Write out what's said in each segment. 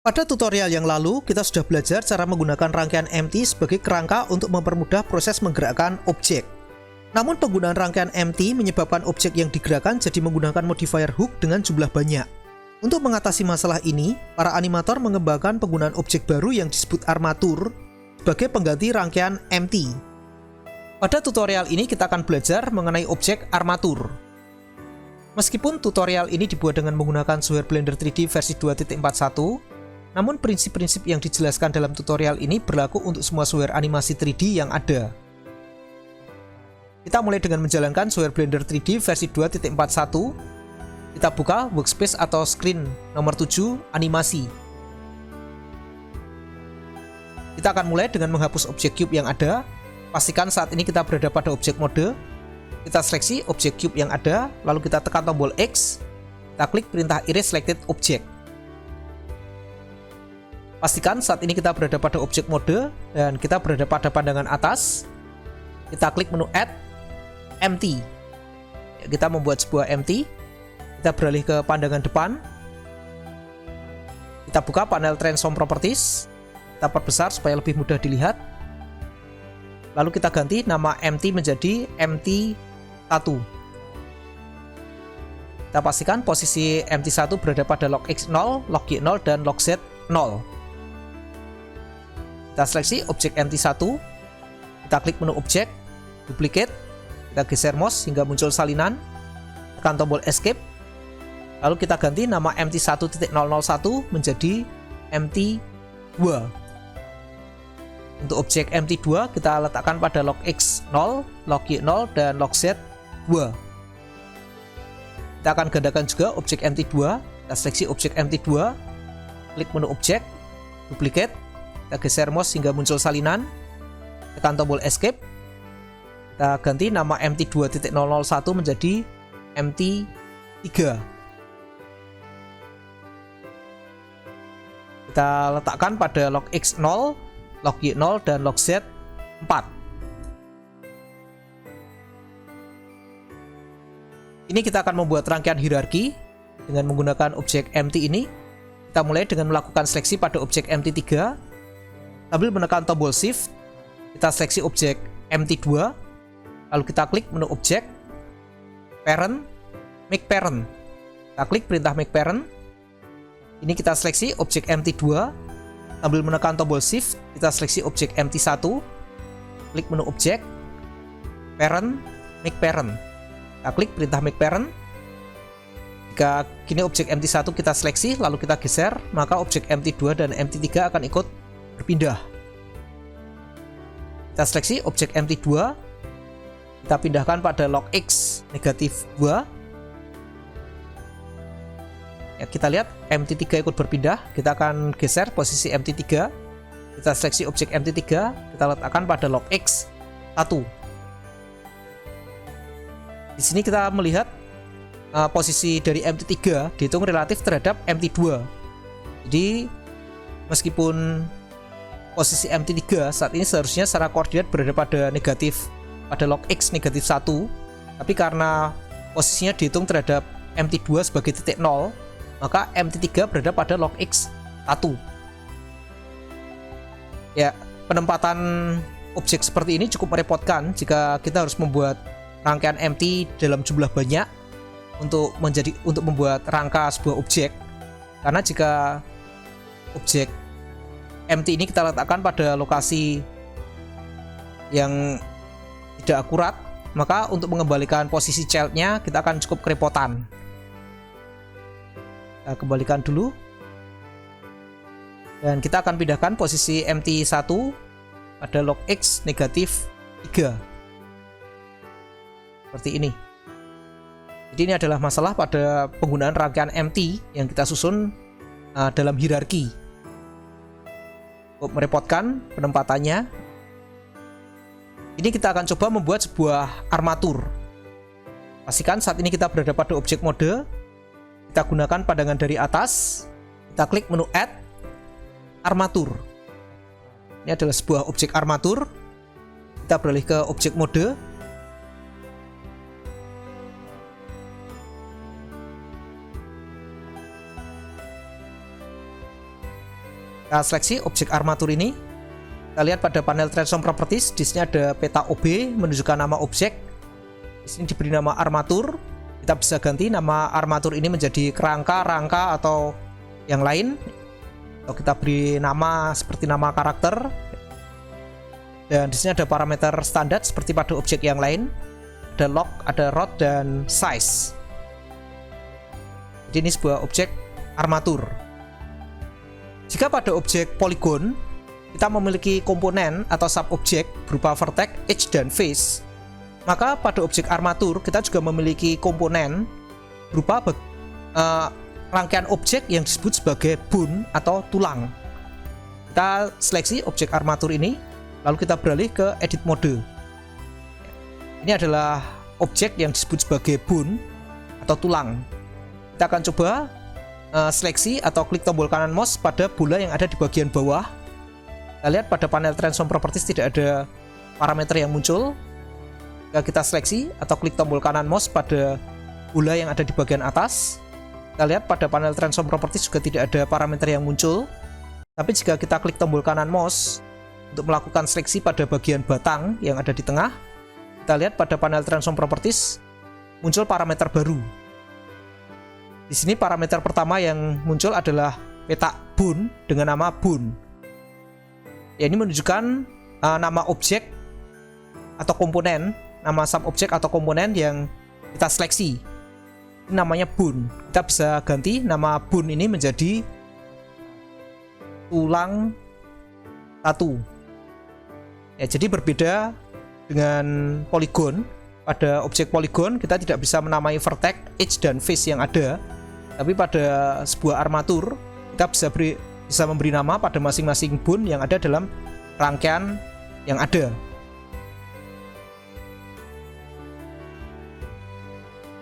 Pada tutorial yang lalu, kita sudah belajar cara menggunakan rangkaian empty sebagai kerangka untuk mempermudah proses menggerakkan objek. Namun penggunaan rangkaian empty menyebabkan objek yang digerakkan jadi menggunakan modifier hook dengan jumlah banyak. Untuk mengatasi masalah ini, para animator mengembangkan penggunaan objek baru yang disebut armatur sebagai pengganti rangkaian empty. Pada tutorial ini kita akan belajar mengenai objek armatur. Meskipun tutorial ini dibuat dengan menggunakan software Blender 3D versi 2.41, namun prinsip-prinsip yang dijelaskan dalam tutorial ini berlaku untuk semua software animasi 3D yang ada. Kita mulai dengan menjalankan software Blender 3D versi 2.41. Kita buka workspace atau screen nomor 7, animasi. Kita akan mulai dengan menghapus objek cube yang ada. Pastikan saat ini kita berada pada objek mode. Kita seleksi objek cube yang ada, lalu kita tekan tombol X. Kita klik perintah erase selected object. Pastikan saat ini kita berada pada objek mode dan kita berada pada pandangan atas. Kita klik menu Add, Empty. Kita membuat sebuah empty. Kita beralih ke pandangan depan. Kita buka panel Transform Properties. Kita perbesar supaya lebih mudah dilihat. Lalu kita ganti nama empty menjadi empty1. Kita pastikan posisi empty1 berada pada log X0, log Y0, dan log Z0. Kita seleksi objek empty1, kita klik menu objek, duplicate, kita geser mouse hingga muncul salinan, tekan tombol escape, lalu kita ganti nama empty1.001 menjadi empty2. Untuk objek empty2 kita letakkan pada log X0, log Y0, dan log Z2. Kita akan gandakan juga objek empty2, kita seleksi objek empty2, klik menu objek, duplicate, kita geser mouse hingga muncul salinan, tekan tombol escape, kita ganti nama empty2.001 menjadi empty3. Kita letakkan pada log X0, log Y0, dan log Z4. Ini kita akan membuat rangkaian hierarki dengan menggunakan objek empty ini. Kita mulai dengan melakukan seleksi pada objek empty3. Sambil menekan tombol Shift, kita seleksi objek empty2, lalu kita klik menu objek, Parent, Make Parent. Kita klik perintah Make Parent. Ini kita seleksi objek empty2, sambil menekan tombol Shift, kita seleksi objek empty1, klik menu objek, Parent, Make Parent. Kita klik perintah Make Parent. Jika kini objek empty1 kita seleksi, lalu kita geser, maka objek empty2 dan empty3 akan ikut berpindah. Kita seleksi objek empty2, kita pindahkan pada log X negatif 2. Ya, kita lihat empty3 ikut berpindah. Kita akan geser posisi empty3. Kita seleksi objek empty3, kita letakkan pada log X 1. Di sini kita melihat posisi dari empty3 dihitung relatif terhadap empty2. Jadi meskipun posisi empty3 saat ini seharusnya secara koordinat berada pada log X negatif 1, tapi karena posisinya dihitung terhadap empty2 sebagai titik 0, maka empty3 berada pada log X 1. Ya, penempatan objek seperti ini cukup merepotkan jika kita harus membuat rangkaian empty dalam jumlah banyak untuk membuat rangka sebuah objek. Karena jika objek empty ini kita letakkan pada lokasi yang tidak akurat, maka untuk mengembalikan posisi childnya kita akan cukup kerepotan. Kita kembalikan dulu, dan kita akan pindahkan posisi empty1 pada log X negatif 3 seperti ini. Jadi ini adalah masalah pada penggunaan rangkaian empty yang kita susun dalam hierarki. Cukup merepotkan penempatannya. Ini kita akan coba membuat sebuah armatur. Pastikan saat ini kita berada pada objek mode. Kita gunakan pandangan dari atas. Kita klik menu Add, Armatur. Ini adalah sebuah objek armatur. Kita beralih ke objek mode. Kita seleksi objek armatur ini. Kita lihat pada panel Transform Properties, di sini ada peta OB menunjukkan nama objek. Di sini diberi nama armatur. Kita bisa ganti nama armatur ini menjadi kerangka, rangka, atau yang lain. Atau kita beri nama seperti nama karakter. Dan di sini ada parameter standar seperti pada objek yang lain. Ada log, ada rod, dan size. Jadi ini sebuah objek armatur. Jika pada objek poligon kita memiliki komponen atau subobjek berupa vertex, edge, dan face, maka pada objek armatur kita juga memiliki komponen berupa rangkaian objek yang disebut sebagai bone atau tulang. Kita seleksi objek armatur ini, lalu kita beralih ke edit mode. Ini adalah objek yang disebut sebagai bone atau tulang. Kita akan coba seleksi atau klik tombol kanan mouse pada bola yang ada di bagian bawah. Kita lihat pada panel Transform Properties tidak ada parameter yang muncul. Jika kita seleksi atau klik tombol kanan mouse pada bola yang ada di bagian atas, kita lihat pada panel Transform Properties juga tidak ada parameter yang muncul. Tapi jika kita klik tombol kanan mouse untuk melakukan seleksi pada bagian batang yang ada di tengah, kita lihat pada panel Transform Properties muncul parameter baru. Di sini parameter pertama yang muncul adalah peta bone dengan nama bone. Ya, ini menunjukkan nama objek atau komponen, nama subobjek atau komponen yang kita seleksi. Ini namanya bone. Kita bisa ganti nama bone ini menjadi tulang satu. Ya, jadi berbeda dengan poligon. Pada objek poligon kita tidak bisa menamai vertex, edge, dan face yang ada. Tapi pada sebuah armatur kita bisa memberi nama pada masing-masing bone yang ada dalam rangkaian yang ada.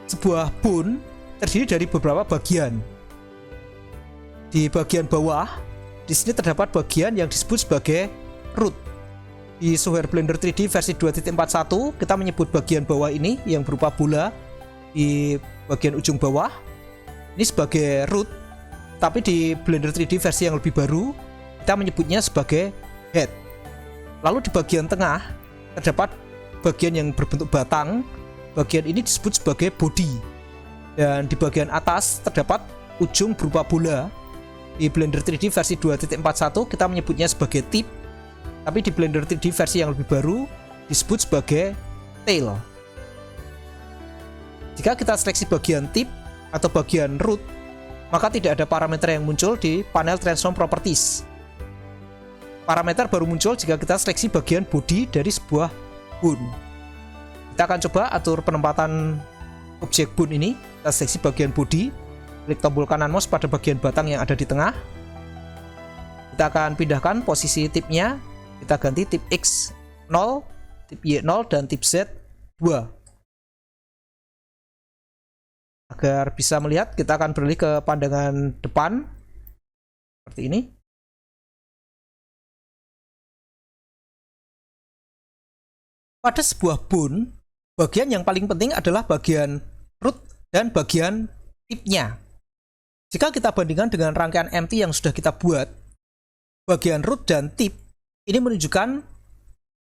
Sebuah bone terdiri dari beberapa bagian. Di bagian bawah, di sini terdapat bagian yang disebut sebagai root. Di software Blender 3D versi 2.41 kita menyebut bagian bawah ini yang berupa bola di bagian ujung bawah ini sebagai root, tapi di Blender 3D versi yang lebih baru kita menyebutnya sebagai head. Lalu di bagian tengah terdapat bagian yang berbentuk batang. Bagian ini disebut sebagai body. Dan di bagian atas terdapat ujung berupa bola. Di Blender 3D versi 2.41 kita menyebutnya sebagai tip, tapi di Blender 3D versi yang lebih baru disebut sebagai tail. Jika kita seleksi bagian tip atau bagian root, maka tidak ada parameter yang muncul di panel Transform Properties. Parameter baru muncul jika kita seleksi bagian body dari sebuah bone. Kita akan coba atur penempatan objek bone ini. Kita seleksi bagian body, klik tombol kanan mouse pada bagian batang yang ada di tengah. Kita akan pindahkan posisi tipnya. Kita ganti tip X 0, tip Y 0, dan tip Z 2. Agar bisa melihat, kita akan beralih ke pandangan depan seperti ini. Pada sebuah bone, bagian yang paling penting adalah bagian root dan bagian tipnya. Jika kita bandingkan dengan rangkaian empty yang sudah kita buat, bagian root dan tip ini menunjukkan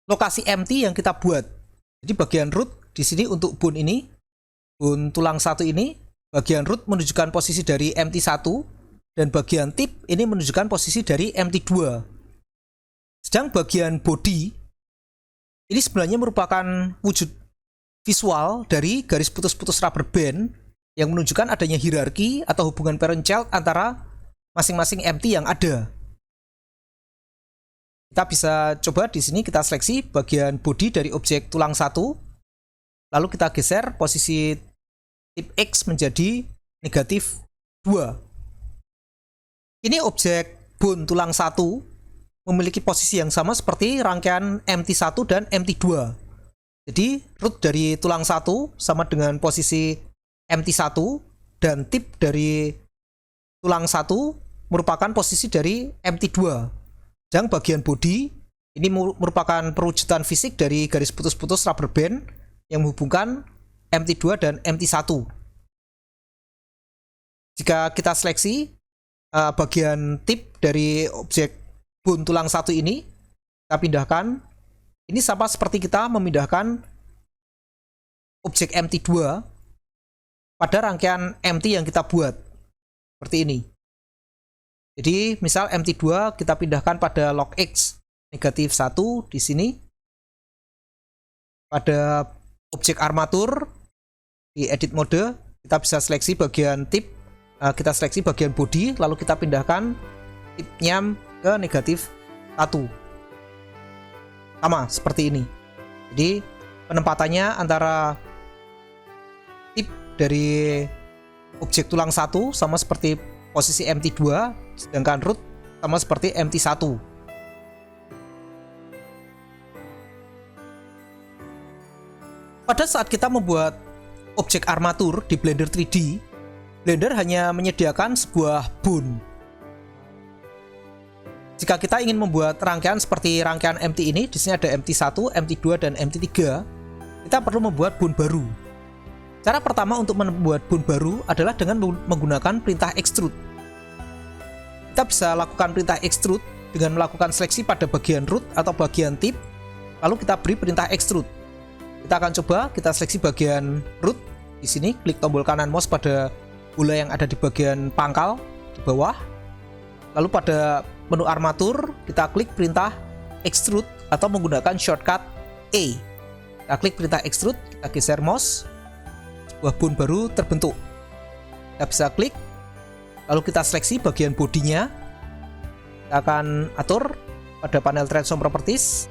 lokasi empty yang kita buat. Jadi bagian root di sini untuk bone ini, bone tulang satu ini, bagian root menunjukkan posisi dari MT1, dan bagian tip ini menunjukkan posisi dari MT2. Sedang bagian body ini sebenarnya merupakan wujud visual dari garis putus-putus rubber band yang menunjukkan adanya hierarki atau hubungan parent-child antara masing-masing MT yang ada. Kita bisa coba di sini kita seleksi bagian body dari objek tulang satu. Lalu kita geser posisi tip X menjadi negatif 2. Ini objek bone tulang 1 memiliki posisi yang sama seperti rangkaian MT1 dan MT2. Jadi root dari tulang 1 sama dengan posisi MT1 dan tip dari tulang 1 merupakan posisi dari MT2. Dan bagian body ini merupakan perwujudan fisik dari garis putus-putus rubber band yang menghubungkan MT2 dan MT1. Jika kita seleksi bagian tip dari objek bun tulang 1 ini kita pindahkan. Ini sama seperti kita memindahkan objek MT2 pada rangkaian MT yang kita buat. Seperti ini. Jadi misal MT2 kita pindahkan pada log X negatif 1 di sini. Pada objek armatur di edit mode kita bisa seleksi bagian tip, kita seleksi bagian body, lalu kita pindahkan tipnya ke negatif 1. Sama seperti ini. Jadi penempatannya antara tip dari objek tulang 1 sama seperti posisi MT2, sedangkan root sama seperti MT1. Pada saat kita membuat objek armatur di Blender 3D, Blender hanya menyediakan sebuah bone. Jika kita ingin membuat rangkaian seperti rangkaian MT ini, di sini ada MT1, MT2, dan MT3, kita perlu membuat bone baru. Cara pertama untuk membuat bone baru adalah dengan menggunakan perintah extrude. Kita bisa lakukan perintah extrude dengan melakukan seleksi pada bagian root atau bagian tip, lalu kita beri perintah extrude. Kita akan coba, kita seleksi bagian root di sini, klik tombol kanan mouse pada bola yang ada di bagian pangkal di bawah. Lalu pada menu armatur, kita klik perintah extrude atau menggunakan shortcut A. Kita klik perintah extrude, kita geser mouse, sebuah bone baru terbentuk. Kita bisa klik, lalu kita seleksi bagian bodinya. Kita akan atur pada panel transform properties.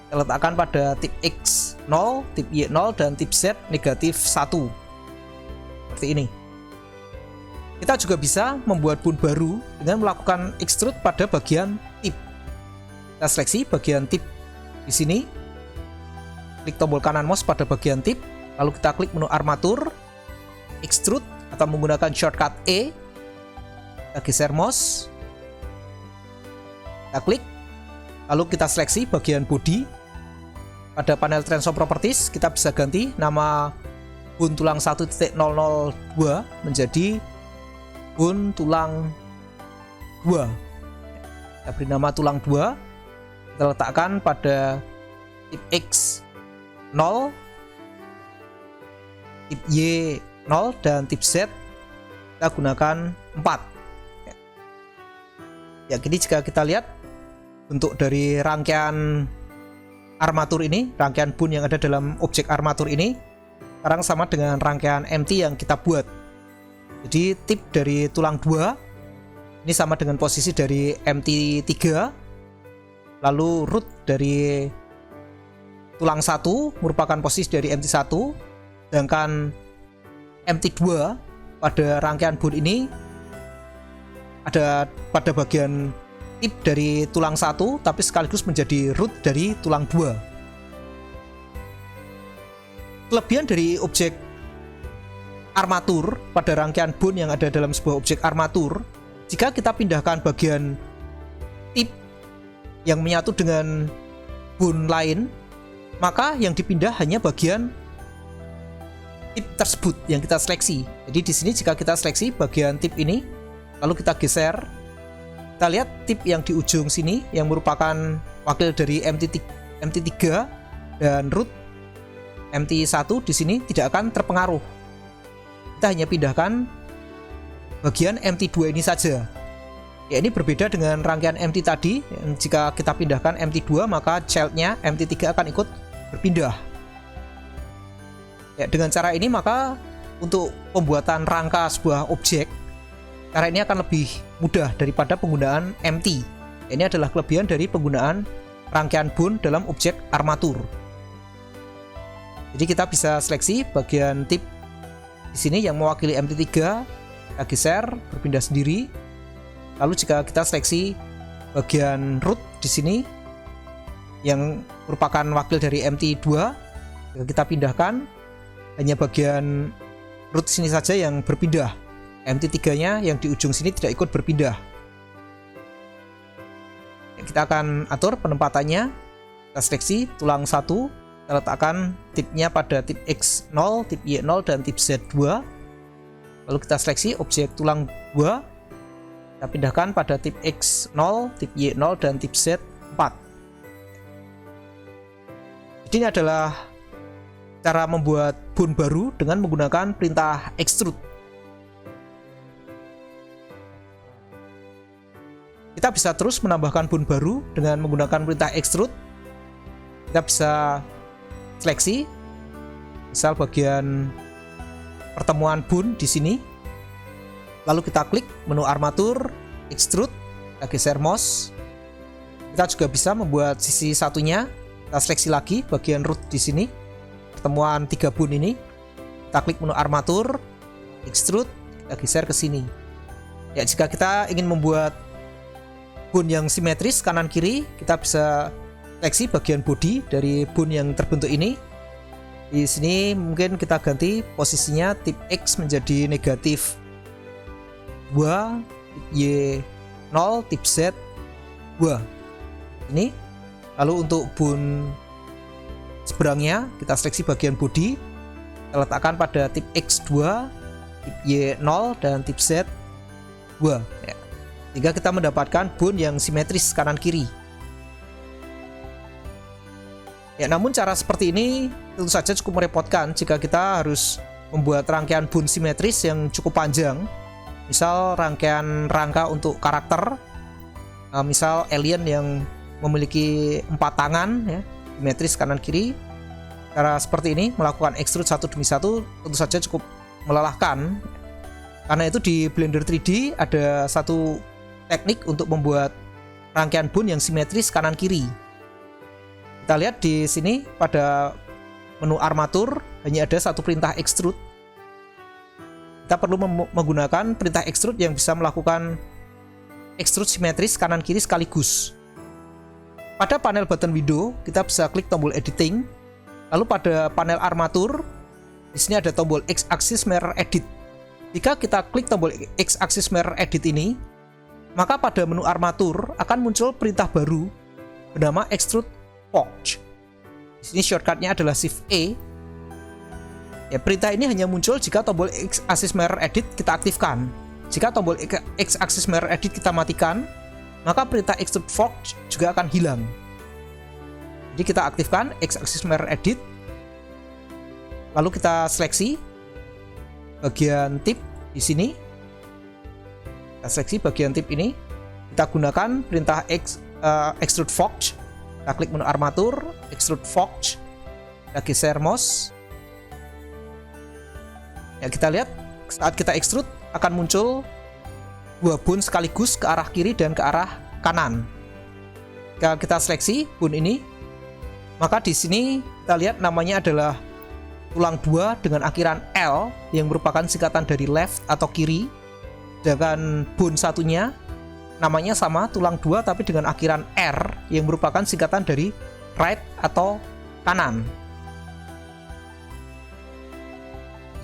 Kita letakkan pada tip X 0, tip Y 0, dan tip Z negatif 1. Seperti ini. Kita juga bisa membuat bone baru dengan melakukan extrude pada bagian tip. Kita seleksi bagian tip di sini. Klik tombol kanan mouse pada bagian tip, lalu kita klik menu armatur, extrude atau menggunakan shortcut E. Kita geser mouse. Kita klik, lalu kita seleksi bagian body. Pada panel transform properties, kita bisa ganti nama bone tulang 1.002 menjadi bone tulang 2. Kita beri nama tulang 2. Kita letakkan pada tip X 0, tip Y 0, dan tip Z kita gunakan 4. Ya, jadi jika kita lihat bentuk dari rangkaian armatur ini, rangkaian bone yang ada dalam objek armatur ini sekarang sama dengan rangkaian MT yang kita buat. Jadi tip dari tulang 2 ini sama dengan posisi dari MT3, lalu root dari tulang 1 merupakan posisi dari MT1, sedangkan MT2 pada rangkaian bone ini ada pada bagian tip dari tulang 1 tapi sekaligus menjadi root dari tulang 2. Kelebihan dari objek armatur pada rangkaian bone yang ada dalam sebuah objek armatur, jika kita pindahkan bagian tip yang menyatu dengan bone lain, maka yang dipindah hanya bagian tip tersebut yang kita seleksi. Jadi di sini jika kita seleksi bagian tip ini, lalu kita geser, kita lihat tip yang di ujung sini yang merupakan wakil dari MT3 dan root MT1 di sini tidak akan terpengaruh. Kita hanya pindahkan bagian MT2 ini saja. Ya, ini berbeda dengan rangkaian MT tadi. Jika kita pindahkan MT2, maka childnya MT3 akan ikut berpindah. Ya, dengan cara ini maka untuk pembuatan rangka sebuah objek, cara ini akan lebih mudah daripada penggunaan MT. Ini adalah kelebihan dari penggunaan rangkaian bone dalam objek armatur. Jadi kita bisa seleksi bagian tip di sini yang mewakili MT3, kita geser, berpindah sendiri. Lalu jika kita seleksi bagian root di sini yang merupakan wakil dari MT2, jika kita pindahkan hanya bagian root sini saja yang berpindah. MT3-nya yang di ujung sini tidak ikut berpindah. Kita akan atur penempatannya. Kita seleksi tulang 1, kita letakkan tipnya pada tip X0, tip Y0, dan tip Z2. Lalu kita seleksi objek tulang 2. Kita Kita pindahkan pada tip X 0, tip Y 0, dan tip Z 4. Jadi ini adalah cara membuat bone baru dengan menggunakan perintah extrude. Kita bisa terus menambahkan bone baru dengan menggunakan perintah extrude. Kita bisa seleksi, misal bagian pertemuan bone di sini. Lalu kita klik menu armatur, extrude, kita geser mouse. Kita juga bisa membuat sisi satunya. Kita seleksi lagi bagian root di sini, pertemuan 3 bone ini. Kita klik menu armatur, extrude, kita geser ke sini. Ya, jika kita ingin membuat bone yang simetris kanan kiri, kita bisa seleksi bagian body dari bone yang terbentuk ini. Di sini mungkin kita ganti posisinya tip X menjadi negatif 2, tip Y 0, tip Z 2. Ini. Lalu untuk bone seberangnya kita seleksi bagian body, kita letakkan pada tip X2, tip Y 0, dan tip Z 2 ya. Sehingga kita mendapatkan bone yang simetris kanan kiri. Ya, namun cara seperti ini tentu saja cukup merepotkan jika kita harus membuat rangkaian bone simetris yang cukup panjang. Misal rangkaian rangka untuk karakter, misal alien yang memiliki 4 tangan ya, simetris kanan kiri. Cara seperti ini melakukan extrude satu demi satu tentu saja cukup melelahkan. Karena itu di Blender 3D ada satu teknik untuk membuat rangkaian bone yang simetris kanan kiri. Kita lihat di sini pada menu armatur hanya ada satu perintah extrude. Kita perlu menggunakan perintah extrude yang bisa melakukan extrude simetris kanan kiri sekaligus. Pada panel button window, kita bisa klik tombol editing. Lalu pada panel armatur, di sini ada tombol X-axis mirror edit. Jika kita klik tombol X-axis mirror edit ini, maka pada menu armatur akan muncul perintah baru bernama extrude forge. Di sini shortcutnya adalah Shift E. Ya, perintah ini hanya muncul jika tombol X-axis mirror edit kita aktifkan. Jika tombol X-axis mirror edit kita matikan, maka perintah extrude forge juga akan hilang. Jadi kita aktifkan X-axis mirror edit. Lalu kita seleksi bagian tip di sini. Kita seleksi bagian tip ini. Kita gunakan perintah extrude forge. Kita klik menu armatur, extrude forge. Kita geser mouse. Ya, kita lihat saat kita extrude akan muncul 2 bone sekaligus ke arah kiri dan ke arah kanan. Jika kita seleksi bone ini, maka di sini kita lihat namanya adalah tulang 2 dengan akhiran L yang merupakan singkatan dari left atau kiri. Sedangkan bone satunya namanya sama, tulang 2 tapi dengan akhiran R yang merupakan singkatan dari right atau kanan.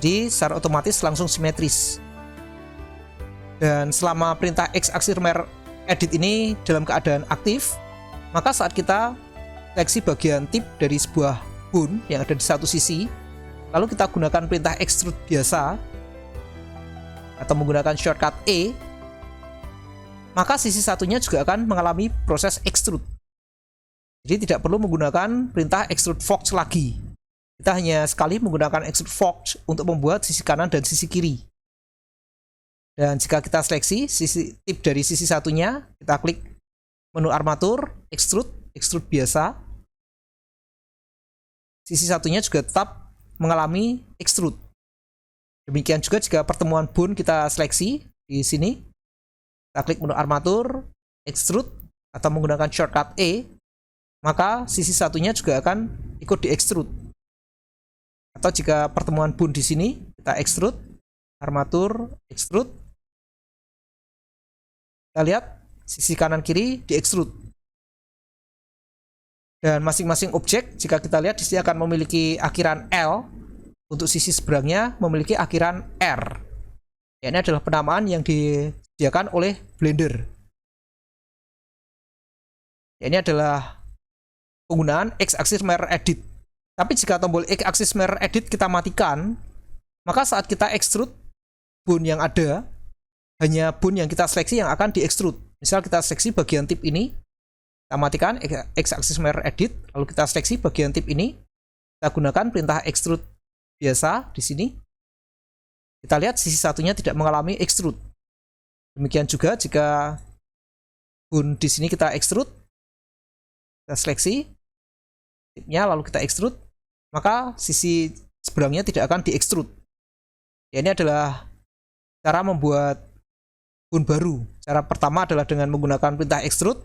Jadi secara otomatis langsung simetris. Dan selama perintah X-axis mirror edit ini dalam keadaan aktif, maka saat kita seleksi bagian tip dari sebuah bone yang ada di satu sisi, lalu kita gunakan perintah extrude biasa atau menggunakan shortcut E, maka sisi satunya juga akan mengalami proses extrude. Jadi tidak perlu menggunakan perintah extrude forge lagi. Kita hanya sekali menggunakan extrude forge untuk membuat sisi kanan dan sisi kiri. Dan jika kita seleksi sisi tip dari sisi satunya, kita klik menu armatur, extrude biasa. Sisi satunya juga tetap mengalami extrude. Demikian juga jika pertemuan bone kita seleksi di sini, kita klik menu armatur, extrude atau menggunakan shortcut E, maka sisi satunya juga akan ikut di extrude. Atau jika pertemuan bone di sini, kita extrude, armatur, extrude. Kita lihat sisi kanan kiri di extrude. Dan masing-masing objek, jika kita lihat di sini akan memiliki akhiran L, untuk sisi seberangnya memiliki akhiran R. Ya, ini adalah penamaan yang disediakan oleh Blender. Ya, ini adalah penggunaan X-axis mirror edit. Tapi jika tombol X-axis mirror edit kita matikan, maka saat kita extrude bone yang ada, hanya bone yang kita seleksi yang akan di-extrude. Misal kita seleksi bagian tip ini, kita matikan X-axis mirror edit, lalu kita seleksi bagian tip ini, kita gunakan perintah extrude biasa di sini. Kita lihat sisi satunya tidak mengalami extrude. Demikian juga jika bone di sini kita extrude, kita seleksi tipnya lalu kita extrude, maka sisi seberangnya tidak akan di-extrude. Ya, ini adalah cara membuat bone baru. Cara pertama adalah dengan menggunakan perintah extrude.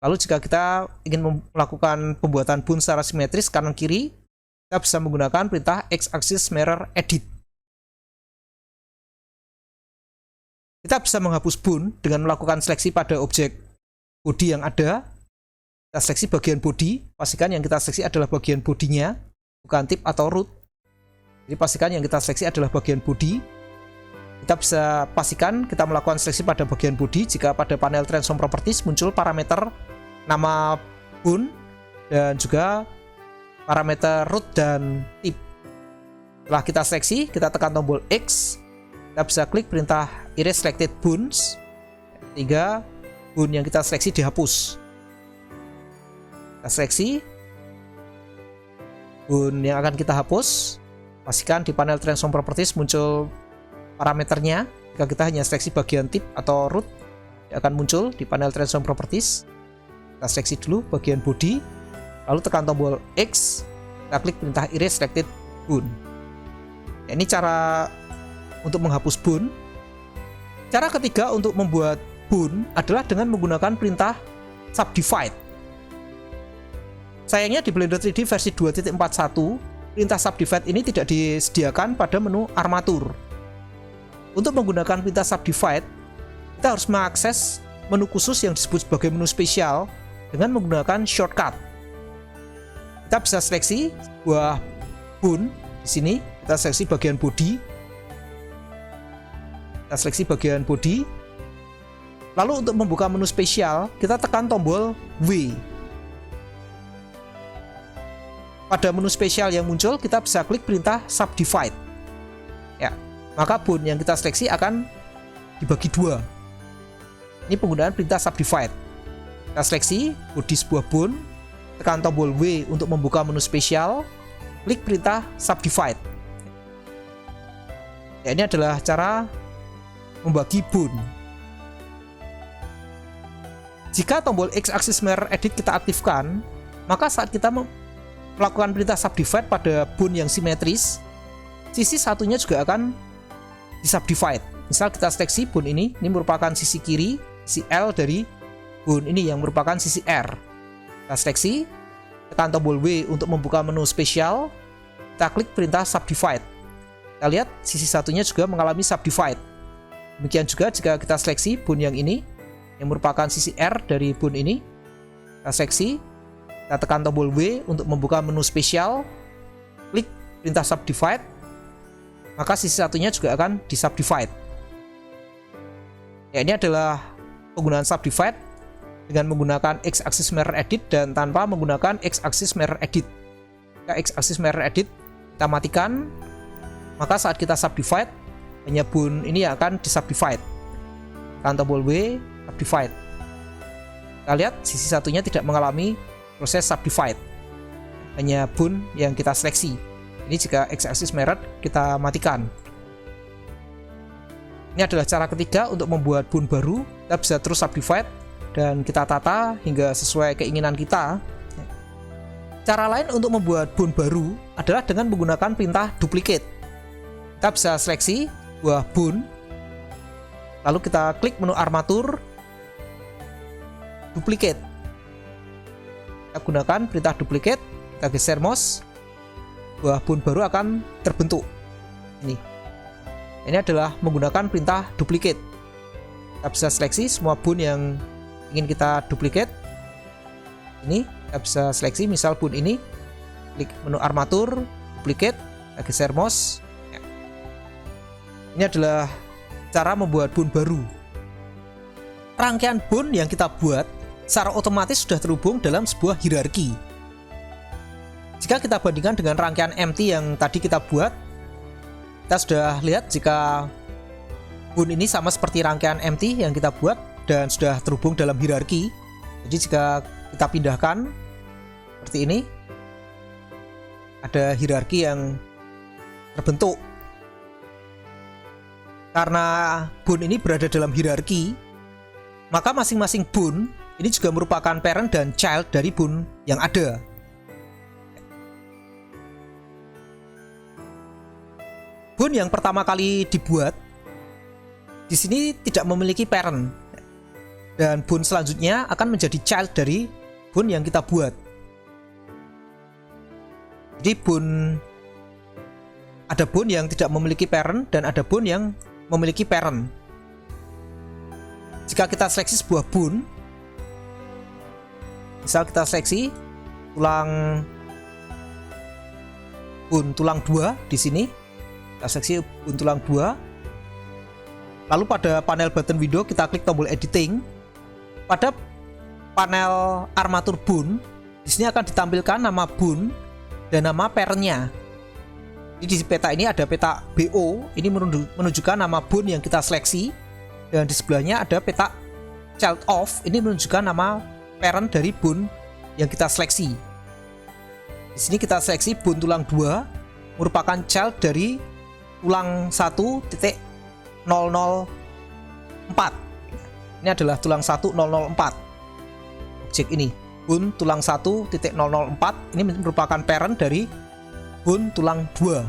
Lalu jika kita ingin melakukan pembuatan bone secara simetris kanan kiri, kita bisa menggunakan perintah X-axis mirror edit. Kita bisa menghapus bone dengan melakukan seleksi pada objek body yang ada. Kita seleksi bagian body, pastikan yang kita seleksi adalah bagian bodinya, bukan tip atau root. Jadi pastikan yang kita seleksi adalah bagian body. Kita bisa pastikan kita melakukan seleksi pada bagian body jika pada panel transform properties muncul parameter nama bone dan juga parameter root dan tip. Setelah kita seleksi, kita tekan tombol X. Kita bisa klik perintah erase selected bones sehingga bone yang kita seleksi dihapus. Kita seleksi bone yang akan kita hapus. Pastikan di panel transform properties muncul parameternya. Jika kita hanya seleksi bagian tip atau root, dia akan muncul di panel transform properties. Kita seleksi dulu bagian body, lalu tekan tombol X, kita klik perintah erase selected bone. Ya, ini cara untuk menghapus bone. Cara ketiga untuk membuat bone adalah dengan menggunakan perintah subdivide. Sayangnya di Blender 3D versi 2.41, perintah subdivide ini tidak disediakan pada menu armatur. Untuk menggunakan perintah subdivide, kita harus mengakses menu khusus yang disebut sebagai menu spesial dengan menggunakan shortcut. Kita bisa seleksi sebuah bone di sini. Kita seleksi bagian body. Kita seleksi bagian body. Lalu untuk membuka menu spesial, kita tekan tombol W. Pada menu spesial yang muncul, kita bisa klik perintah subdivide. Ya, maka bone yang kita seleksi akan dibagi dua. Ini penggunaan perintah subdivide. Kita seleksi body sebuah bone, tekan tombol W untuk membuka menu spesial, klik perintah subdivide. Ya, ini adalah cara membagi bone. Jika tombol X-axis mirror edit kita aktifkan, maka saat kita melakukan perintah subdivide pada bone yang simetris, sisi satunya juga akan disubdivide. Misal kita seleksi bone ini merupakan sisi kiri, sisi L dari bone ini yang merupakan sisi R. Kita seleksi, tekan tombol W untuk membuka menu spesial, kita klik perintah subdivide. Kita lihat sisi satunya juga mengalami subdivide. Demikian juga jika kita seleksi bone yang ini, yang merupakan sisi R dari bone ini, kita seleksi, kita tekan tombol W untuk membuka menu spesial, klik perintah subdivide, maka sisi satunya juga akan disubdivide. Ya, ini adalah penggunaan subdivide dengan menggunakan X-axis mirror edit dan tanpa menggunakan X-axis mirror edit. Jika X-axis mirror edit kita matikan, maka saat kita subdivide, hanya bone ini yang akan disubdivide. Tekan tombol W, subdivide. Kita lihat sisi satunya tidak mengalami proses subdivide, hanya bone yang kita seleksi. Ini jika X-axis mirror kita matikan. Ini adalah cara ketiga untuk membuat bone baru. Kita bisa terus subdivide dan kita tata hingga sesuai keinginan kita. Cara lain untuk membuat bone baru adalah dengan menggunakan perintah duplicate. Kita bisa seleksi buah bone, lalu kita klik menu armatur, duplicate. Kita gunakan perintah duplicate, kita geser mouse, buah bone baru akan terbentuk. Ini adalah menggunakan perintah duplicate. Kita bisa seleksi semua bone yang ingin kita duplicate. Ini kita bisa seleksi misal bone ini, klik menu armatur, duplicate, kita geser mouse. Ini adalah cara membuat bone baru. Rangkaian bone yang kita buat secara otomatis sudah terhubung dalam sebuah hierarki. Jika kita bandingkan dengan rangkaian empty yang tadi kita buat, kita sudah lihat jika bun ini sama seperti rangkaian empty yang kita buat dan sudah terhubung dalam hierarki. Jadi jika kita pindahkan seperti ini, ada hierarki yang terbentuk. Karena bun ini berada dalam hierarki, maka masing-masing bun ini juga merupakan parent dan child dari bun yang ada. Bun yang pertama kali dibuat di sini tidak memiliki parent, dan bun selanjutnya akan menjadi child dari bun yang kita buat. Jadi ada bun yang tidak memiliki parent dan ada bun yang memiliki parent. Jika kita seleksi sebuah bun, misal kita seleksi bun tulang 2 di sini, kita seleksi bun tulang 2. Lalu pada panel button window kita klik tombol editing. Pada panel armatur bun, di sini akan ditampilkan nama bun dan nama parentnya. Jadi di peta ini ada peta BO, ini menunjukkan nama bun yang kita seleksi, dan di sebelahnya ada peta child of, ini menunjukkan nama parent dari bun yang kita seleksi. Di sini kita seleksi bun tulang 2 merupakan child dari tulang 1.004. Ini adalah tulang 1004. Objek ini, bun tulang 1.004, ini merupakan parent dari bun tulang 2.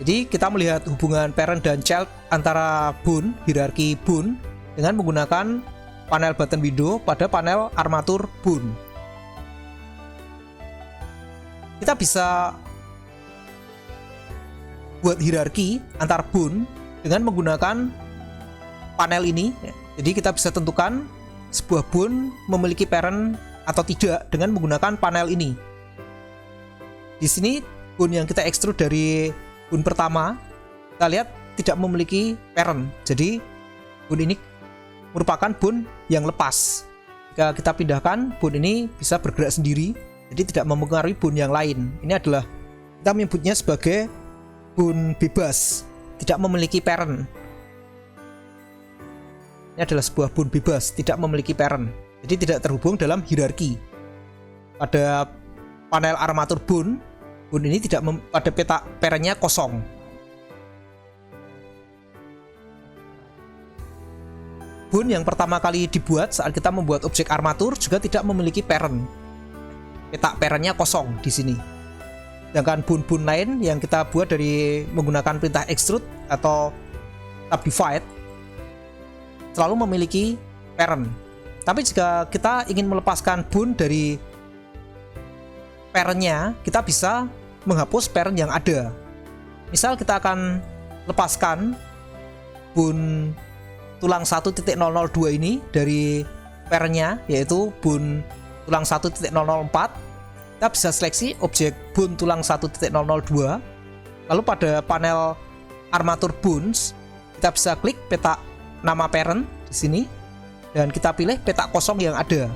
Jadi kita melihat hubungan parent dan child antara bun, hierarki bun, dengan menggunakan panel button window pada panel armatur bun. Kita bisa buat hierarki antar bun dengan menggunakan panel ini. Jadi kita bisa tentukan sebuah bun memiliki parent atau tidak dengan menggunakan panel ini. Di sini bun yang kita extrude dari bun pertama, kita lihat tidak memiliki parent. Jadi bun ini merupakan bun yang lepas. Jika kita pindahkan, bun ini bisa bergerak sendiri, jadi tidak mempengaruhi bun yang lain. Ini adalah, kita menyebutnya sebagai bun bebas, tidak memiliki parent. Ini adalah sebuah bun bebas, tidak memiliki parent, jadi tidak terhubung dalam hierarki. Pada panel armatur bun ini tidak pada peta parentnya kosong. Bun yang pertama kali dibuat saat kita membuat objek armatur juga tidak memiliki parent. Peta parentnya kosong di sini. Sedangkan bun-bun lain yang kita buat dari menggunakan perintah extrude atau tab divide selalu memiliki parent. Tapi jika kita ingin melepaskan bun dari parentnya, kita bisa menghapus parent yang ada. Misal kita akan lepaskan bun tulang 1.002 ini dari parentnya, yaitu bun tulang 1.004. Kita bisa seleksi objek bun tulang 1.002. Lalu pada panel armatur buns, kita bisa klik peta nama parent di sini dan kita pilih peta kosong yang ada.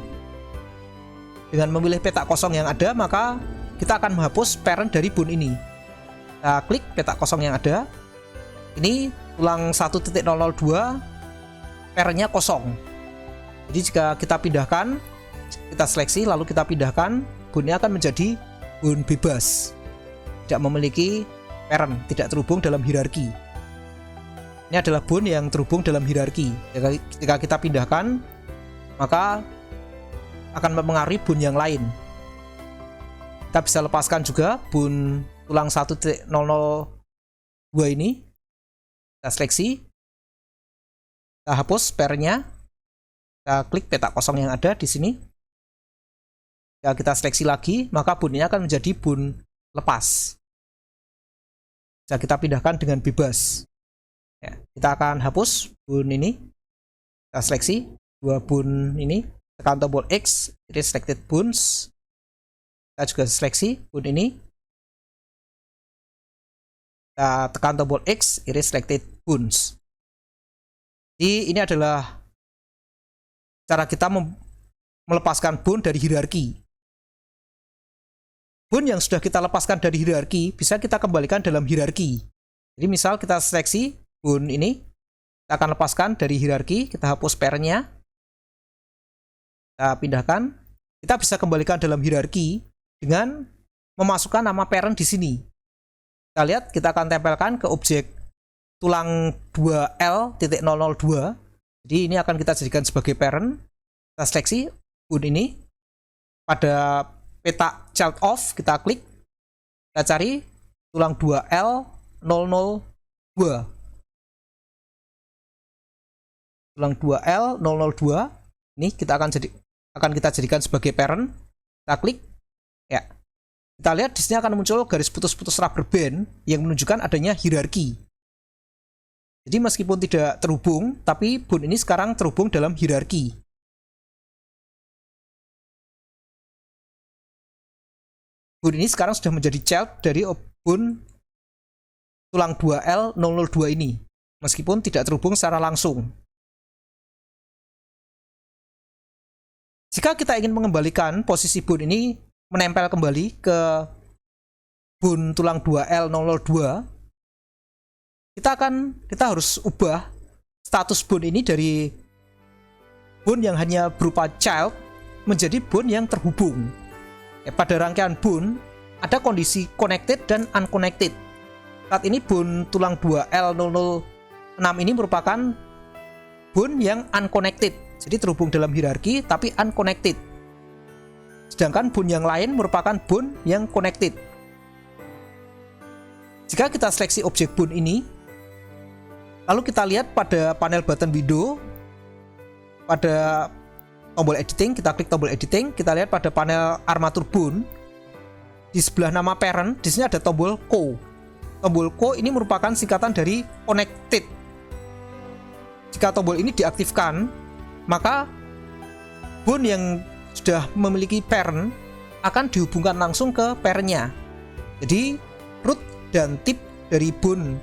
Dengan memilih peta kosong yang ada, maka kita akan menghapus parent dari bun ini. Kita klik peta kosong yang ada. Ini tulang 1.002, parentnya kosong. Jadi jika kita pindahkan, kita seleksi lalu kita pindahkan, bunnya akan menjadi bun bebas, tidak memiliki parent, tidak terhubung dalam hierarki. Ini adalah bun yang terhubung dalam hierarki. Jika kita pindahkan, maka akan mempengaruhi bun yang lain. Kita bisa lepaskan juga bun tulang 1.002 ini. Kita seleksi, kita hapus parentnya, kita klik peta kosong yang ada di sini. Jika kita seleksi lagi, maka bunnya akan menjadi bun lepas. Bisa kita pindahkan dengan bebas. Ya, kita akan hapus bun ini. Kita seleksi dua bun ini, tekan tombol X, erase selected buns. Kita juga seleksi bun ini. Kita tekan tombol X, erase selected buns. Jadi ini adalah cara kita melepaskan bun dari hierarki. bun yang sudah kita lepaskan dari hierarki bisa kita kembalikan dalam hierarki. Jadi misal kita seleksi bun ini, kita akan lepaskan dari hierarki, kita hapus parent-nya, kita pindahkan, kita bisa kembalikan dalam hierarki dengan memasukkan nama parent di sini. Kita lihat, kita akan tempelkan ke objek tulang 2L.002. Jadi ini akan kita jadikan sebagai parent. Kita seleksi bun ini, pada peta child of kita klik, kita cari tulang 2L002. Tulang 2L002 ini kita akan kita jadikan sebagai parent. Kita klik, ya. Kita lihat di sini akan muncul garis putus-putus rubber band yang menunjukkan adanya hierarki. Jadi meskipun tidak terhubung, tapi bun ini sekarang terhubung dalam hierarki. Bun ini sekarang sudah menjadi child dari bun tulang 2L002 ini, meskipun tidak terhubung secara langsung. Jika kita ingin mengembalikan posisi bun ini menempel kembali ke bun tulang 2L002, kita harus ubah status bun ini dari bun yang hanya berupa child menjadi bun yang terhubung. Pada rangkaian bun ada kondisi connected dan unconnected. Saat ini bun tulang 2L006 ini merupakan bun yang unconnected, jadi terhubung dalam hierarki tapi unconnected. Sedangkan bun yang lain merupakan bun yang connected. Jika kita seleksi objek bun ini, lalu kita lihat pada panel button window, pada tombol editing, kita klik tombol editing, kita lihat pada panel armatur bun, di sebelah nama parent, di sini ada tombol co. Tombol co ini merupakan singkatan dari connected. Jika tombol ini diaktifkan, maka bun yang sudah memiliki parent akan dihubungkan langsung ke parent-nya. Jadi root dan tip dari bun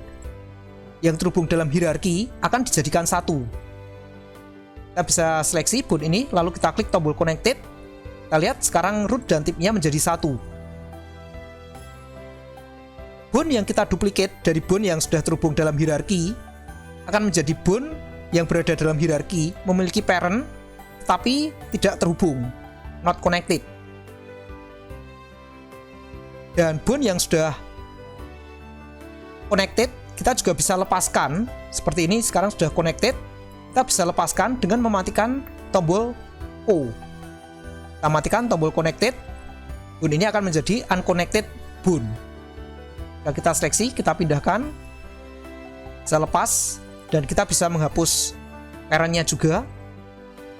yang terhubung dalam hierarki akan dijadikan satu. Kita bisa seleksi bun ini, lalu kita klik tombol connected. Kita lihat sekarang root dan tipnya menjadi satu. Bun yang kita duplicate dari bun yang sudah terhubung dalam hierarki akan menjadi bun yang berada dalam hierarki, memiliki parent tapi tidak terhubung, not connected. Dan bun yang sudah connected kita juga bisa lepaskan. Seperti ini, sekarang sudah connected, kita bisa lepaskan dengan mematikan tombol O. Kita matikan tombol connected, bun ini akan menjadi unconnected bun. Jika kita seleksi, kita pindahkan, bisa lepas, dan kita bisa menghapus parent-nya juga.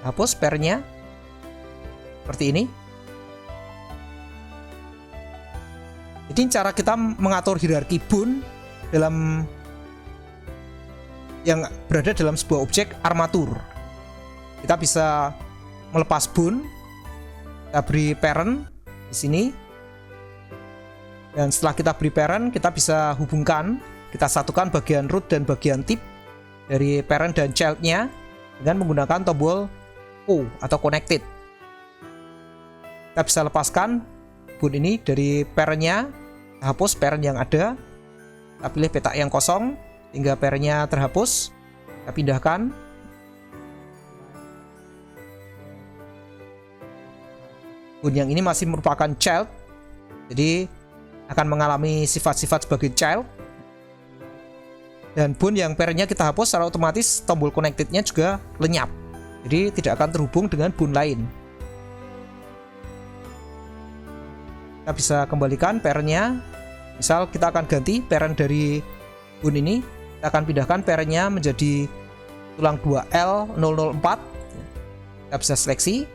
Hapus parent-nya seperti ini. Jadi cara kita mengatur hierarki bun dalam yang berada dalam sebuah objek armatur. Kita bisa melepas bun, kita beri parent di sini, dan setelah kita beri parent, kita bisa hubungkan, kita satukan bagian root dan bagian tip dari parent dan child-nya dengan menggunakan tombol O atau connected. Kita bisa lepaskan bun ini dari parent-nya, hapus parent yang ada, kita pilih peta yang kosong hingga parent-nya terhapus, kita pindahkan. Bun yang ini masih merupakan child, jadi akan mengalami sifat-sifat sebagai child. Dan bun yang parent-nya kita hapus, secara otomatis tombol connected-nya juga lenyap, jadi tidak akan terhubung dengan bun lain. Kita bisa kembalikan parent-nya. Misal kita akan ganti parent dari bun ini, kita akan pindahkan parent-nya menjadi tulang 2L004. Kita bisa seleksi,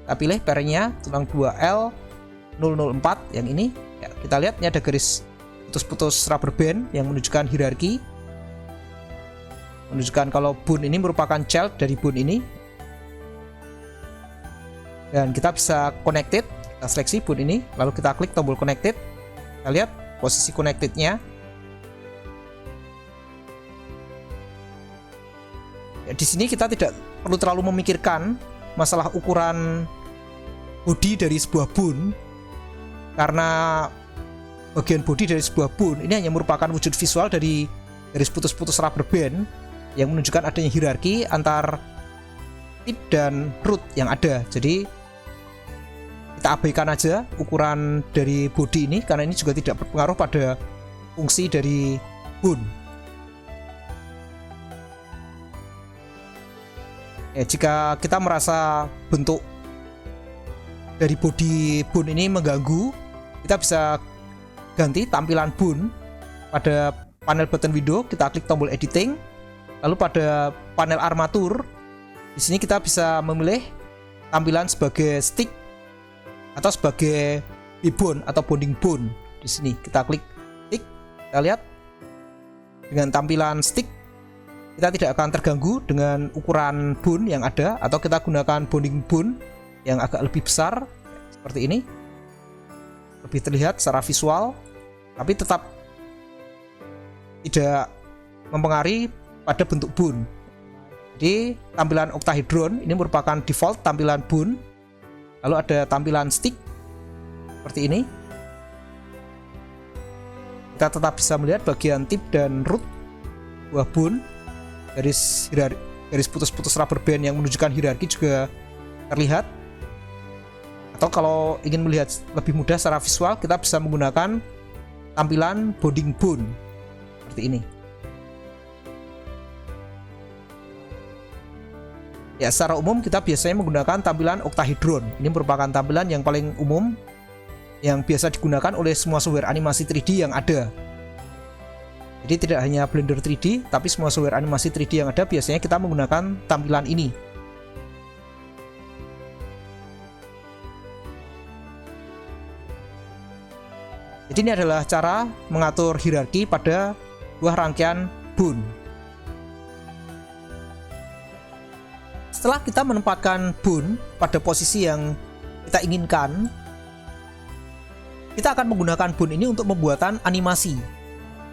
kita pilih parent-nya tulang 2L004 yang ini. Ya, kita lihat ini ada garis putus-putus rubber band yang menunjukkan hierarki, menunjukkan kalau bun ini merupakan child dari bun ini. Dan kita bisa connected, kita seleksi bun ini, lalu kita klik tombol connected. Kita lihat posisi connected-nya. Ya, di sini kita tidak perlu terlalu memikirkan masalah ukuran bodi dari sebuah bun. karena bagian bodi dari sebuah bone ini hanya merupakan wujud visual dari garis putus-putus rubber band yang menunjukkan adanya hierarki antar tip dan root yang ada. Jadi kita abaikan aja ukuran dari bodi ini karena ini juga tidak berpengaruh pada fungsi dari bone. Ya, jika kita merasa bentuk dari bodi bone ini mengganggu, kita bisa ganti tampilan bone. Pada panel button window kita klik tombol editing, lalu pada panel armatur di sini kita bisa memilih tampilan sebagai stick atau sebagai bone atau bonding bone. Di sini kita klik stick, kita lihat dengan tampilan stick kita tidak akan terganggu dengan ukuran bone yang ada, atau kita gunakan bonding bone yang agak lebih besar seperti ini, lebih terlihat secara visual, tapi tetap tidak mempengaruhi pada bentuk bone. Jadi tampilan octahedron ini merupakan default tampilan bone. Lalu ada tampilan stick seperti ini. Kita tetap bisa melihat bagian tip dan root buah bone. Garis putus-putus rubber band yang menunjukkan hierarki juga terlihat. Atau kalau ingin melihat lebih mudah secara visual, kita bisa menggunakan tampilan bonding bone seperti ini. Ya, secara umum kita biasanya menggunakan tampilan octahedron. Ini merupakan tampilan yang paling umum yang biasa digunakan oleh semua software animasi 3D yang ada. Jadi tidak hanya Blender 3D, tapi semua software animasi 3D yang ada biasanya kita menggunakan tampilan ini. Jadi ini adalah cara mengatur hierarki pada buah rangkaian bone. Setelah kita menempatkan bone pada posisi yang kita inginkan, kita akan menggunakan bone ini untuk pembuatan animasi.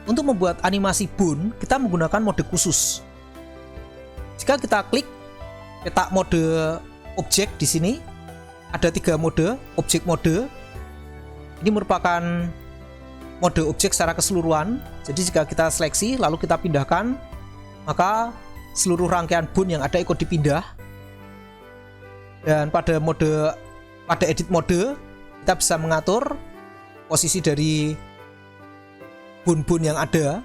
Untuk membuat animasi bone, kita menggunakan mode khusus. Jika kita klik peta mode objek di sini, ada 3 mode objek mode. Ini merupakan mode objek secara keseluruhan. Jadi jika kita seleksi lalu kita pindahkan, maka seluruh rangkaian bone yang ada ikut dipindah. Dan pada edit mode kita bisa mengatur posisi dari bone-bone yang ada.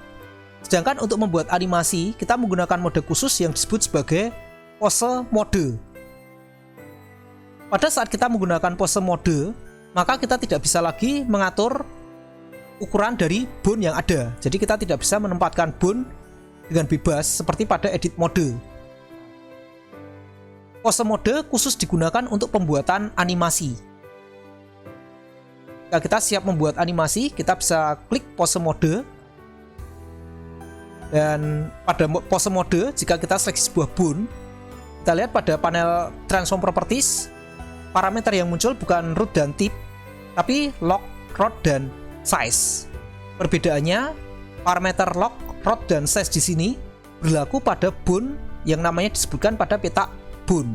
Sedangkan untuk membuat animasi kita menggunakan mode khusus yang disebut sebagai pose mode. Pada saat kita menggunakan pose mode, maka kita tidak bisa lagi mengatur ukuran dari bone yang ada. Jadi kita tidak bisa menempatkan bone dengan bebas seperti pada edit mode. Pose mode khusus digunakan untuk pembuatan animasi. Jika kita siap membuat animasi, kita bisa klik pose mode. Dan pada pose mode, jika kita seleksi sebuah bone, kita lihat pada panel transform properties, parameter yang muncul bukan root dan tip, tapi lock, rod, dan size. Perbedaannya, parameter lock, rod, dan size di sini berlaku pada bone yang namanya disebutkan pada peta bone.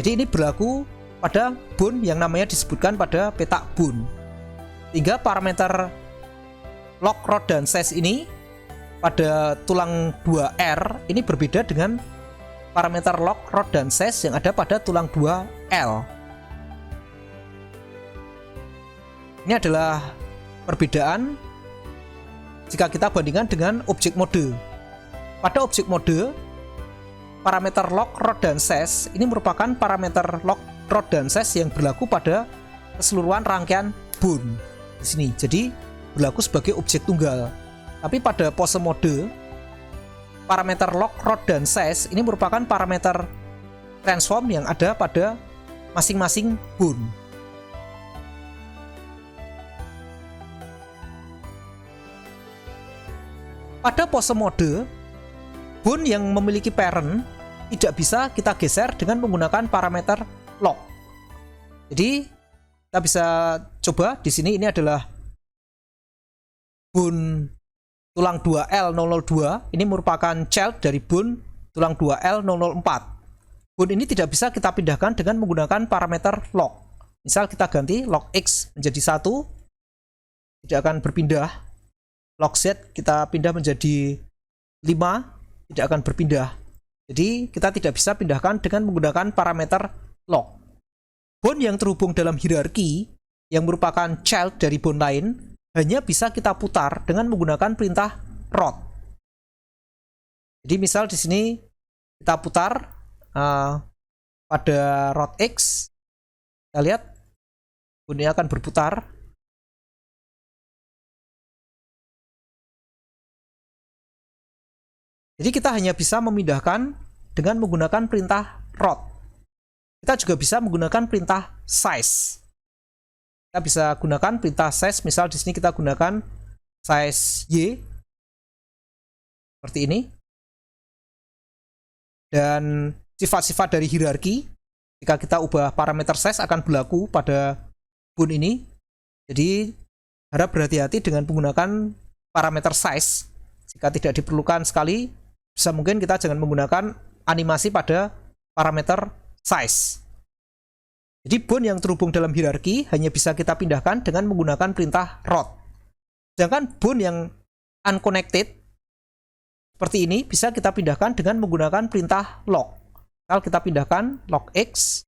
Jadi ini berlaku pada bone yang namanya disebutkan pada peta bone. Sehingga parameter lock, rod, dan size ini pada tulang 2R ini berbeda dengan parameter lock, rod, dan size yang ada pada tulang 2L. Ini adalah perbedaan jika kita bandingkan dengan objek mode. Pada objek mode, parameter lock, rod, dan size ini merupakan parameter lock, rod, dan size yang berlaku pada keseluruhan rangkaian bone di sini. Jadi berlaku sebagai objek tunggal. Tapi pada pose mode, parameter lock, rod, dan size ini merupakan parameter transform yang ada pada masing-masing bone. Pada pose mode, bone yang memiliki parent tidak bisa kita geser dengan menggunakan parameter lock. Jadi kita bisa coba di sini, ini adalah bone tulang 2L002. Ini merupakan child dari bone tulang 2L004. Bone ini tidak bisa kita pindahkan dengan menggunakan parameter lock. Misal kita ganti log X menjadi 1, tidak akan berpindah. Log Z kita pindah menjadi 5, tidak akan berpindah. Jadi kita tidak bisa pindahkan dengan menggunakan parameter log. Bond yang terhubung dalam hierarki yang merupakan child dari bond lain hanya bisa kita putar dengan menggunakan perintah rot. Jadi misal di sini kita putar pada rot X, kita lihat bondnya akan berputar. Jadi kita hanya bisa memindahkan dengan menggunakan perintah rot. Kita juga bisa menggunakan perintah size. Kita bisa gunakan perintah size, misal di sini kita gunakan size Y seperti ini. Dan sifat-sifat dari hierarki, jika kita ubah parameter size akan berlaku pada bond ini. Jadi harap berhati-hati dengan menggunakan parameter size. Jika tidak diperlukan sekali, bisa mungkin kita jangan menggunakan animasi pada parameter size. Jadi bond yang terhubung dalam hierarki hanya bisa kita pindahkan dengan menggunakan perintah rot. Sedangkan bond yang unconnected seperti ini bisa kita pindahkan dengan menggunakan perintah log. Kalau kita pindahkan log X,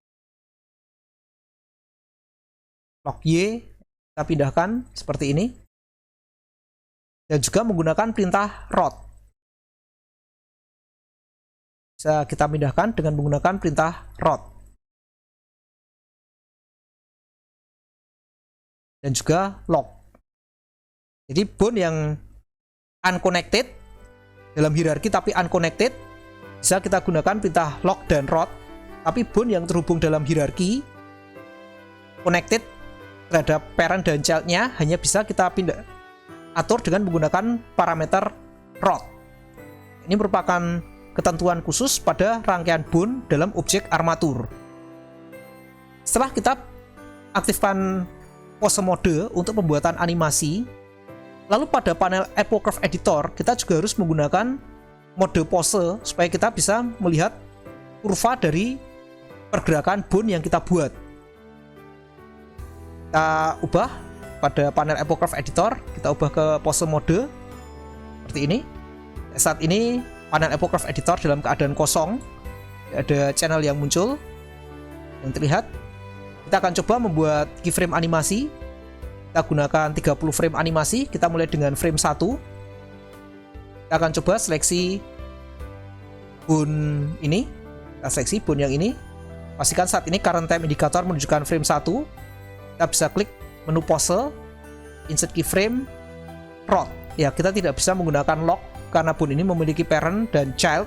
log Y, kita pindahkan seperti ini. Dan juga menggunakan perintah rot. Bisa kita pindahkan dengan menggunakan perintah rot. Dan juga log. Jadi bond yang unconnected dalam hierarki tapi unconnected bisa kita gunakan perintah log dan rot. Tapi bond yang terhubung dalam hierarki connected terhadap parent dan child-nya hanya bisa kita atur dengan menggunakan parameter rot. Ini merupakan ketentuan khusus pada rangkaian bond dalam objek armatur. Setelah kita aktifkan pose mode untuk pembuatan animasi, lalu pada panel Epocurve Editor kita juga harus menggunakan mode pose supaya kita bisa melihat kurva dari pergerakan bond yang kita buat. Kita ubah pada panel Epocurve Editor, kita ubah ke pose mode seperti ini. Saat ini panel Epocurve Editor dalam keadaan kosong, ada channel yang muncul yang terlihat. Kita akan coba membuat keyframe animasi. Kita gunakan 30 frame animasi. Kita mulai dengan frame 1. Kita akan coba seleksi bond ini. Kita seleksi bond yang ini. Pastikan saat ini current time indicator menunjukkan frame 1. Kita bisa klik menu pose, insert keyframe, rot. Ya, kita tidak bisa menggunakan log karena bond ini memiliki parent dan child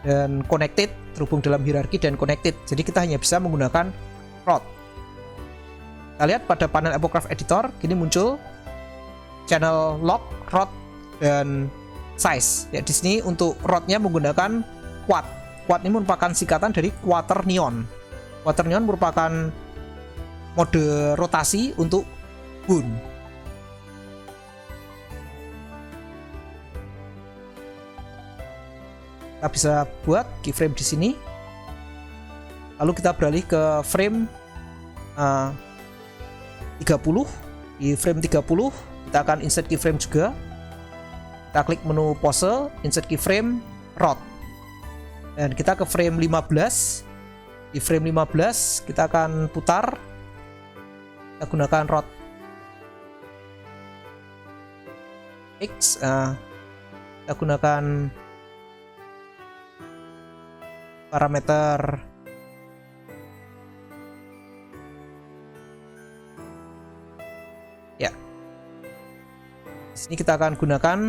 dan connected, terhubung dalam hierarki dan connected. Jadi kita hanya bisa menggunakan rot. Kita lihat pada panel Epocurve Editor, kini muncul channel log, rot, dan size. Ya, di sini untuk rotnya menggunakan quad. Quad ini merupakan singkatan dari quaternion. Quaternion merupakan mode rotasi untuk bond. Kita bisa buat keyframe di sini. Lalu kita beralih ke frame 30. Di frame 30 kita akan insert keyframe juga. Kita klik menu pose, insert keyframe, rot. Dan kita ke frame 15. Di frame 15 kita akan putar. Kita gunakan rot X. Kita gunakan parameter ya. Di sini kita akan gunakan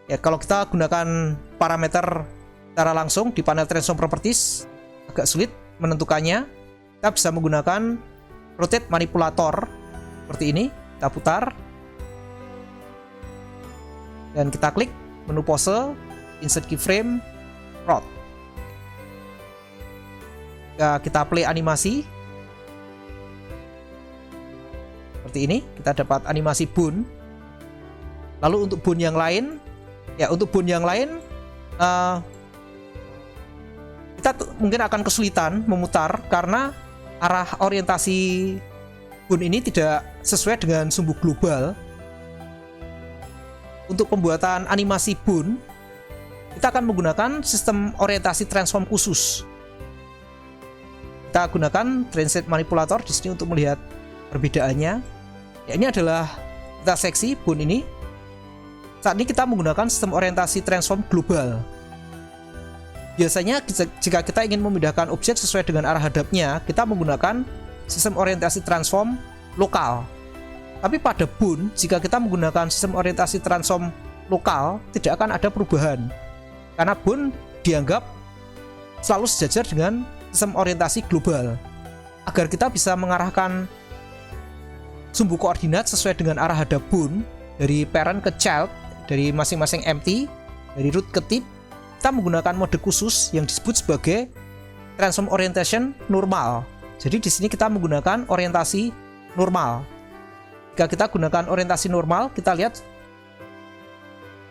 ya, kalau kita gunakan parameter secara langsung di panel Transform Properties agak sulit menentukannya. Kita bisa menggunakan rotate manipulator seperti ini. Kita putar dan kita klik menu pose, insert keyframe, rot. Ya, kita play animasi seperti ini. Kita dapat animasi bone. Lalu untuk bone yang lain, ya, untuk bone yang lain kita mungkin akan kesulitan memutar karena arah orientasi bun ini tidak sesuai dengan sumbu global. Untuk pembuatan animasi bun, kita akan menggunakan sistem orientasi transform khusus. Kita gunakan translate manipulator di sini untuk melihat perbedaannya. Ya, ini adalah kita seksi bun ini. Saat ini kita menggunakan sistem orientasi transform global. Biasanya jika kita ingin memindahkan objek sesuai dengan arah hadapnya, kita menggunakan sistem orientasi transform lokal. Tapi pada bun, jika kita menggunakan sistem orientasi transform lokal, tidak akan ada perubahan. Karena bun dianggap selalu sejajar dengan sistem orientasi global. Agar kita bisa mengarahkan sumbu koordinat sesuai dengan arah hadap bun, dari parent ke child, dari masing-masing empty, dari root ke tip, kita menggunakan mode khusus yang disebut sebagai transform orientation normal. Jadi di sini kita menggunakan orientasi normal. Jika kita gunakan orientasi normal, kita lihat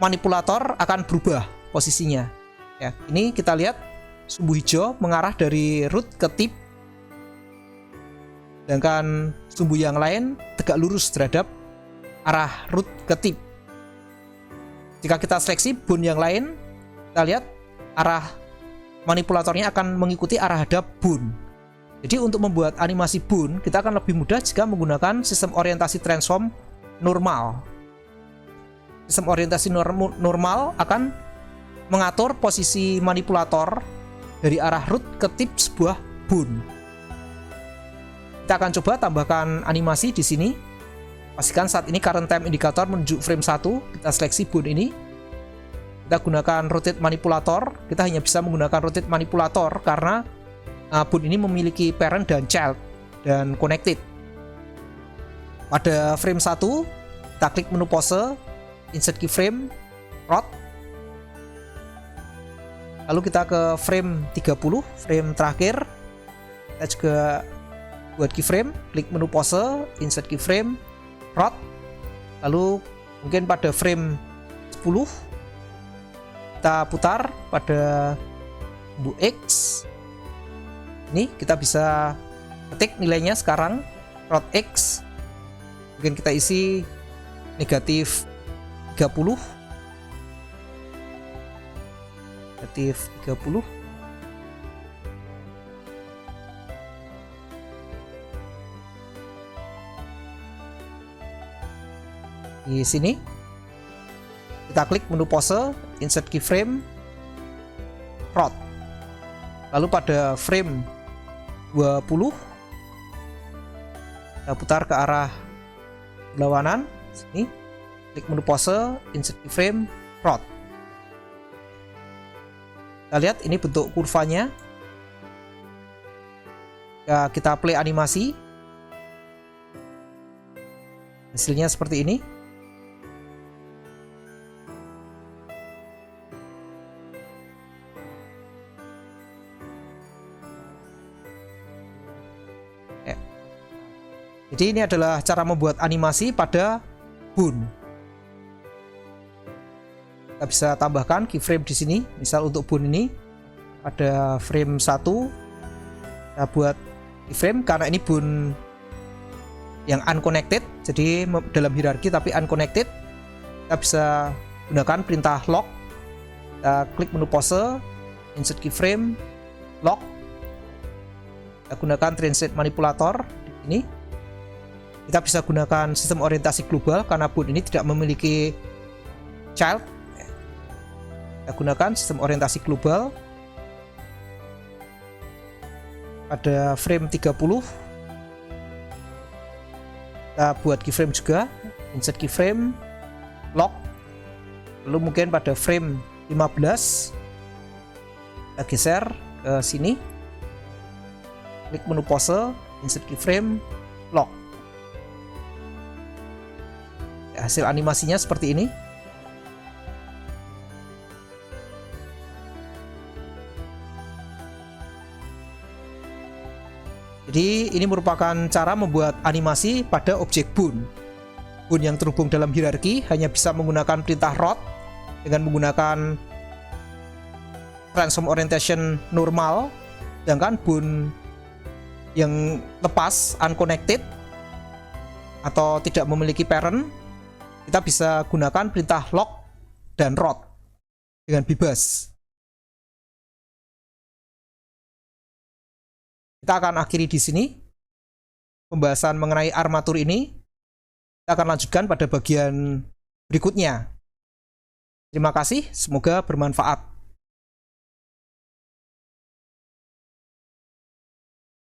manipulator akan berubah posisinya. Ya, ini kita lihat sumbu hijau mengarah dari root ke tip, sedangkan sumbu yang lain tegak lurus terhadap arah root ke tip. Jika kita seleksi bun yang lain, kita lihat arah manipulatornya akan mengikuti arah hadap bun. Jadi untuk membuat animasi bun, kita akan lebih mudah jika menggunakan sistem orientasi transform normal. Sistem orientasi normal akan mengatur posisi manipulator dari arah root ke tip sebuah bun. Kita akan coba tambahkan animasi di sini. Pastikan saat ini current time indicator menunjuk frame 1. Kita seleksi bun ini. Kita gunakan rotate manipulator. Kita hanya bisa menggunakan rotate manipulator karena bun ini memiliki parent dan child dan connected. Pada frame 1, kita klik menu pose, insert keyframe, rot. Lalu kita ke frame 30, frame terakhir. Kita juga buat keyframe, klik menu pose, insert keyframe, rot. Lalu mungkin pada frame 10 kita putar pada sumbu X. Ini kita bisa ketik nilainya sekarang, rot X. Mungkin kita isi negatif 30. Negatif 30. Di sini kita klik menu pose, insert keyframe, rot. Lalu pada frame 20 kita putar ke arah berlawanan. Sini klik menu pose, insert keyframe, rot. Kita lihat ini bentuk kurvanya. Ya, kita play animasi, hasilnya seperti ini. Jadi ini adalah cara membuat animasi pada bun. Kita bisa tambahkan keyframe di sini. Misal untuk bun ini pada frame 1 kita buat keyframe karena ini bun yang unconnected. Jadi dalam hierarki tapi unconnected. Kita bisa gunakan perintah lock. Kita klik menu pose, insert keyframe, lock. Kita gunakan translate manipulator di sini. Kita bisa gunakan sistem orientasi global karena bun ini tidak memiliki child. Kita gunakan sistem orientasi global. Pada frame 30 kita buat keyframe juga, insert keyframe, lock. Lalu mungkin pada frame 15 kita geser ke sini, klik menu pose, insert keyframe, lock. Hasil animasinya seperti ini. Jadi ini merupakan cara membuat animasi pada objek bun. Bun yang terhubung dalam hierarki hanya bisa menggunakan perintah rot dengan menggunakan transform orientation normal, sedangkan bound yang lepas unconnected atau tidak memiliki parent, kita bisa gunakan perintah lock dan root dengan bebas. Kita akan akhiri di sini pembahasan mengenai armatur ini. Kita akan lanjutkan pada bagian berikutnya. Terima kasih, semoga bermanfaat.